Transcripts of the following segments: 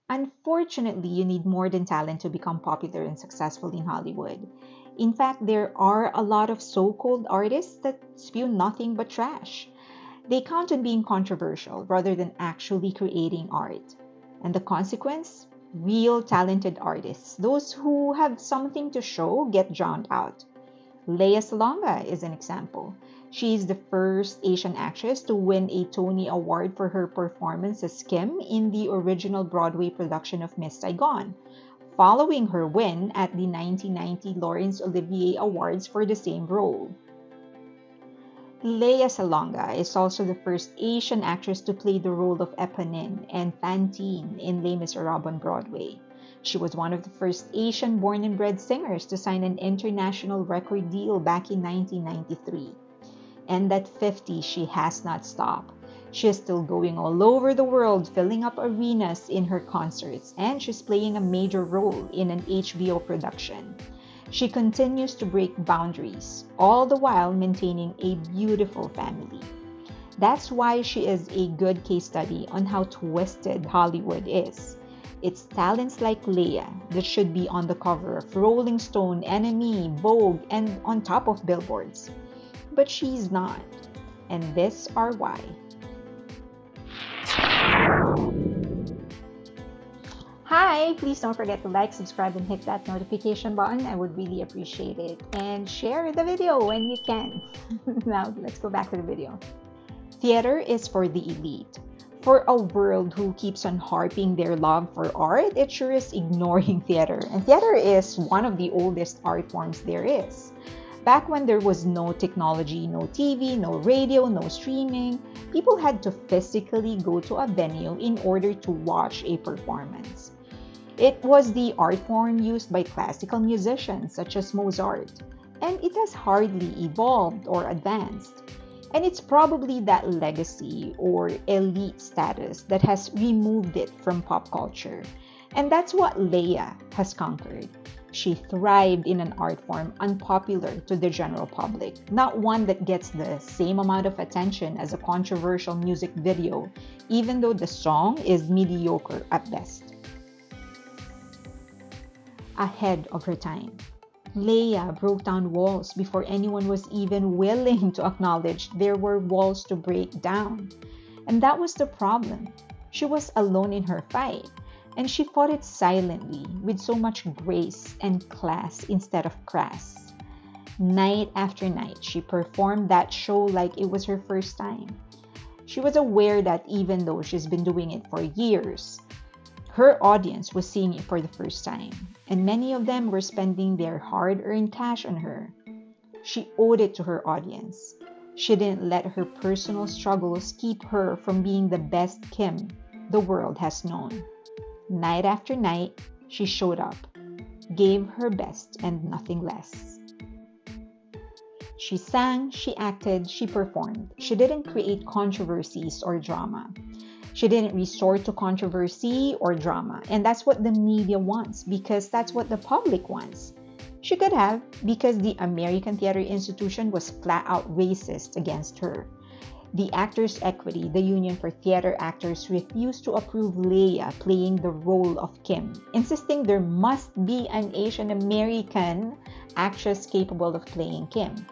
Unfortunately, you need more than talent to become popular and successful in Hollywood. In fact, there are a lot of so called artists that spew nothing but trash. They count on being controversial rather than actually creating art. And the consequence? Real talented artists, those who have something to show, get drowned out. Lea Salonga is an example. She is the first Asian actress to win a Tony Award for her performance as Kim in the original Broadway production of Miss Saigon, following her win at the 1990 Laurence Olivier Awards for the same role. Lea Salonga is also the first Asian actress to play the role of Eponine and Fantine in Les Miserables on Broadway. She was one of the first Asian born and bred singers to sign an international record deal back in 1993. And at 50, she has not stopped. She is still going all over the world, filling up arenas in her concerts, and she's playing a major role in an HBO production. She continues to break boundaries, all the while maintaining a beautiful family. That's why she is a good case study on how twisted Hollywood is. It's talents like Lea that should be on the cover of Rolling Stone, NME, Vogue, and on top of billboards. But she's not. And this are why. Hi! Please don't forget to like, subscribe, and hit that notification button. I would really appreciate it. And share the video when you can. Now, let's go back to the video. Theater is for the elite. For a world who keeps on harping their love for art, it sure is ignoring theater. And theater is one of the oldest art forms there is. Back when there was no technology, no TV, no radio, no streaming, people had to physically go to a venue in order to watch a performance. It was the art form used by classical musicians such as Mozart, and it has hardly evolved or advanced. And it's probably that legacy or elite status that has removed it from pop culture. And that's what Lea has conquered. She thrived in an art form unpopular to the general public, not one that gets the same amount of attention as a controversial music video, even though the song is mediocre at best. Ahead of her time, Lea broke down walls before anyone was even willing to acknowledge there were walls to break down. And that was the problem. She was alone in her fight. And she fought it silently, with so much grace and class instead of crass. Night after night, she performed that show like it was her first time. She was aware that even though she's been doing it for years, her audience was seeing it for the first time, and many of them were spending their hard-earned cash on her. She owed it to her audience. She didn't let her personal struggles keep her from being the best Kim the world has known. Night after night, she showed up, gave her best and nothing less. She sang, she acted, she performed. She didn't create controversies or drama. She didn't resort to controversy or drama. And that's what the media wants, because that's what the public wants. She could have, because the American Theater Institution was flat out racist against her. The Actors' Equity, the Union for Theater Actors, refused to approve Lea playing the role of Kim, insisting there must be an Asian American actress capable of playing Kim.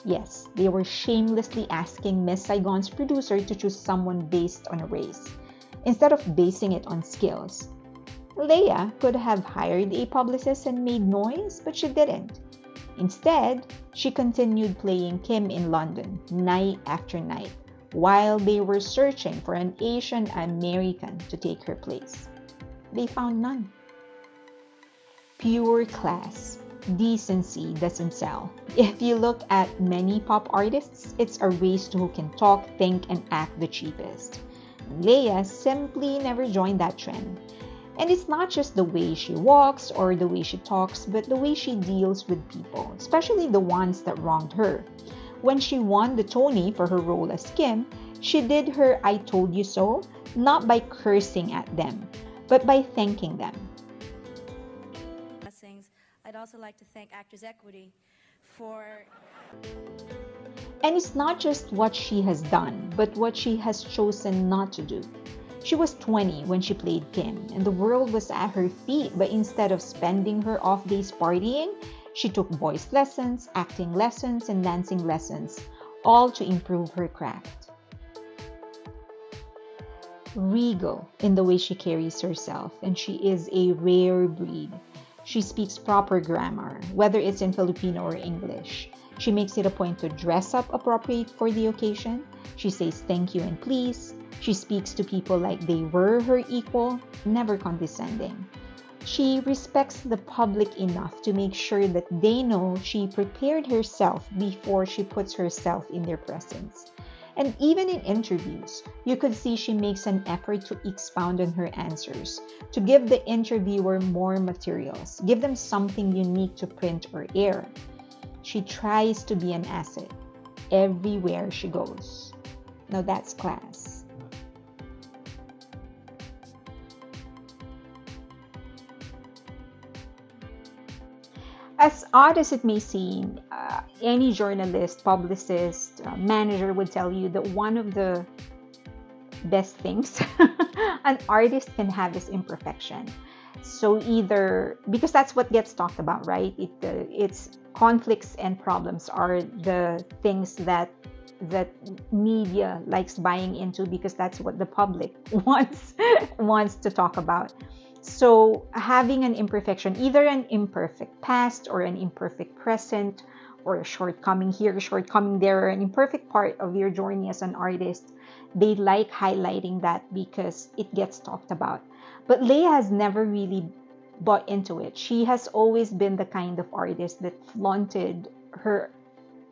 Yes, they were shamelessly asking Miss Saigon's producer to choose someone based on race, instead of basing it on skills. Lea could have hired a publicist and made noise, but she didn't. Instead, she continued playing Kim in London, night after night, while they were searching for an Asian American to take her place. They found none. Pure class. Decency doesn't sell. If you look at many pop artists, it's a race to who can talk, think, and act the cheapest. Lea simply never joined that trend. And it's not just the way she walks or the way she talks, but the way she deals with people, especially the ones that wronged her. When she won the Tony for her role as Kim, she did her "I told you so" not by cursing at them, but by thanking them. I'd also like to thank Actors Equity for... And it's not just what she has done, but what she has chosen not to do. She was 20 when she played Kim, and the world was at her feet, but instead of spending her off days partying, she took voice lessons, acting lessons, and dancing lessons, all to improve her craft. Regal in the way she carries herself, and she is a rare breed. She speaks proper grammar, whether it's in Filipino or English. She makes it a point to dress up appropriate for the occasion. She says thank you and please. She speaks to people like they were her equal, never condescending. She respects the public enough to make sure that they know she prepared herself before she puts herself in their presence. And even in interviews, you could see she makes an effort to expound on her answers, to give the interviewer more materials, give them something unique to print or air. She tries to be an asset everywhere she goes. Now that's class. As odd as it may seem, any journalist, publicist, manager would tell you that one of the best things an artist can have is imperfection. So either, because that's what gets talked about, right? It's conflicts and problems are the things that media likes buying into because that's what the public wants to talk about. So having an imperfection, either an imperfect past or an imperfect present, or a shortcoming here, a shortcoming there, or an imperfect part of your journey as an artist, they like highlighting that because it gets talked about. But Lea has never really bought into it. She has always been the kind of artist that flaunted her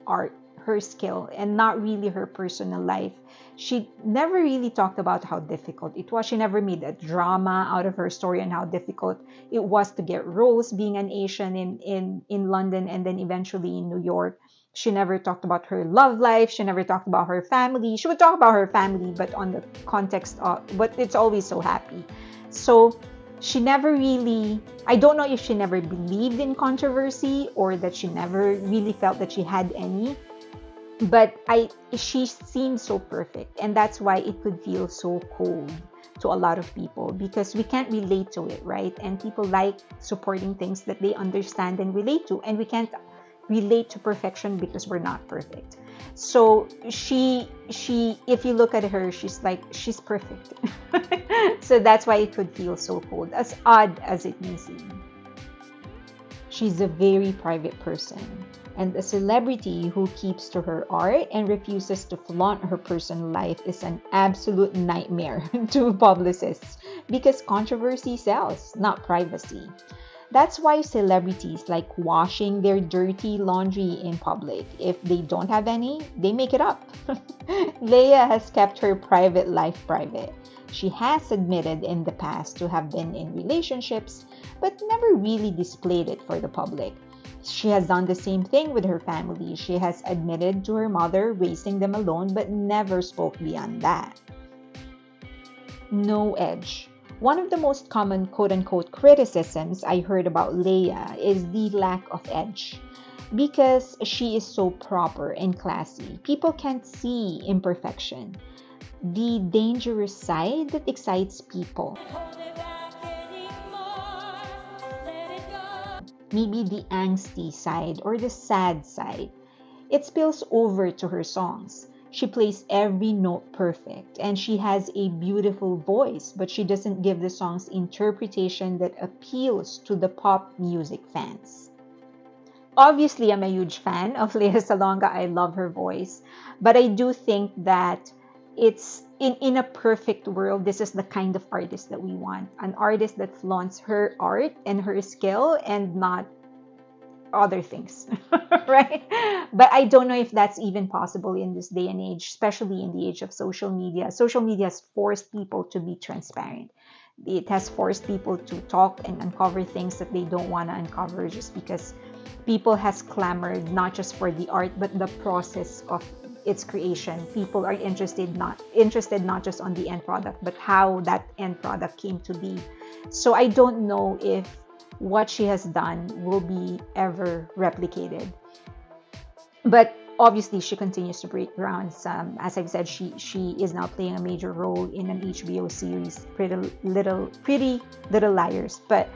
art, her skill, and not really her personal life. She never really talked about how difficult it was. She never made a drama out of her story and how difficult it was to get roles being an Asian in London and then eventually in New York. She never talked about her love life. She never talked about her family. She would talk about her family, but on the context of, but it's always so happy. So she never really, I don't know if she never believed in controversy or that she never really felt that she had any. But she seemed so perfect, and that's why it could feel so cold to a lot of people because we can't relate to it, right? And people like supporting things that they understand and relate to, and we can't relate to perfection because we're not perfect. So she if you look at her, she's perfect. So that's why it could feel so cold, as odd as it may seem. She's a very private person and a celebrity who keeps to her art and refuses to flaunt her personal life is an absolute nightmare to publicists because controversy sells, not privacy. That's why celebrities like washing their dirty laundry in public. If they don't have any, they make it up. Lea has kept her private life private. She has admitted in the past to have been in relationships, but never really displayed it for the public. She has done the same thing with her family. She has admitted to her mother raising them alone, but never spoke beyond that. No edge. One of the most common quote-unquote criticisms I heard about Lea is the lack of edge. Because she is so proper and classy, people can't see imperfection. The dangerous side that excites people. Maybe the angsty side or the sad side. It spills over to her songs. She plays every note perfect and she has a beautiful voice, but she doesn't give the songs interpretation that appeals to the pop music fans. Obviously, I'm a huge fan of Lea Salonga. I love her voice, but I do think that it's in a perfect world, this is the kind of artist that we want. An artist that flaunts her art and her skill and not other things, right? But I don't know if that's even possible in this day and age, especially in the age of social media. Social media has forced people to be transparent. It has forced people to talk and uncover things that they don't want to uncover just because people has clamored not just for the art but the process of its creation. People are interested not just on the end product but how that end product came to be. So I don't know if what she has done will be ever replicated. But obviously she continues to break grounds. As I've said, she is now playing a major role in an HBO series, Pretty Little Liars. But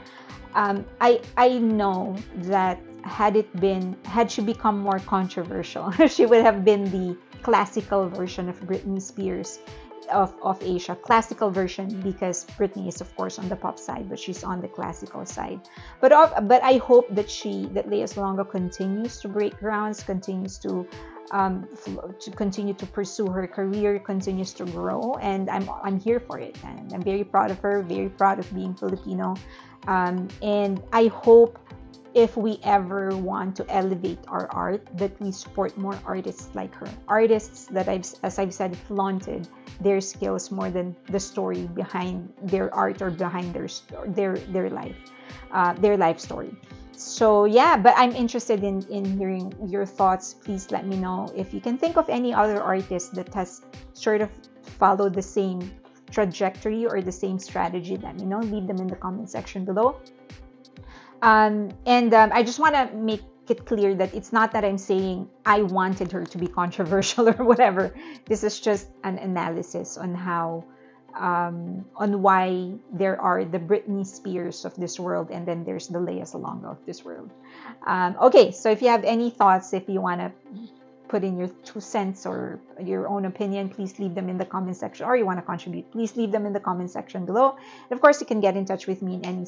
I know that had she become more controversial, she would have been the classical version of Britney Spears of Asia. Classical version, because Britney is of course on the pop side, but she's on the classical side. But I hope that Lea Salonga continues to break grounds, continues to continue to pursue her career, continues to grow, and I'm here for it. And I'm very proud of her, very proud of being Filipino. And I hope, if we ever want to elevate our art, that we support more artists like her. Artists that as I've said, flaunted their skills more than the story behind their art or behind their life story. So yeah, but I'm interested in hearing your thoughts. Please let me know if you can think of any other artist that has sort of followed the same trajectory or the same strategy. Let me know. Leave them in the comment section below. I just want to make it clear that it's not that I'm saying I wanted her to be controversial or whatever. This is just an analysis on how, on why there are the Britney Spears of this world, and then there's the Lea Salonga of this world. Okay, so if you have any thoughts, if you want to put in your 2 cents or your own opinion, please leave them in the comment section, or you want to contribute, please leave them in the comment section below. And of course, you can get in touch with me in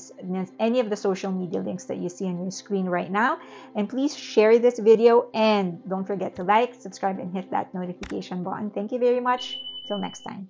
any of the social media links that you see on your screen right now. And please share this video, and don't forget to like, subscribe, and hit that notification button. Thank you very much. Till next time.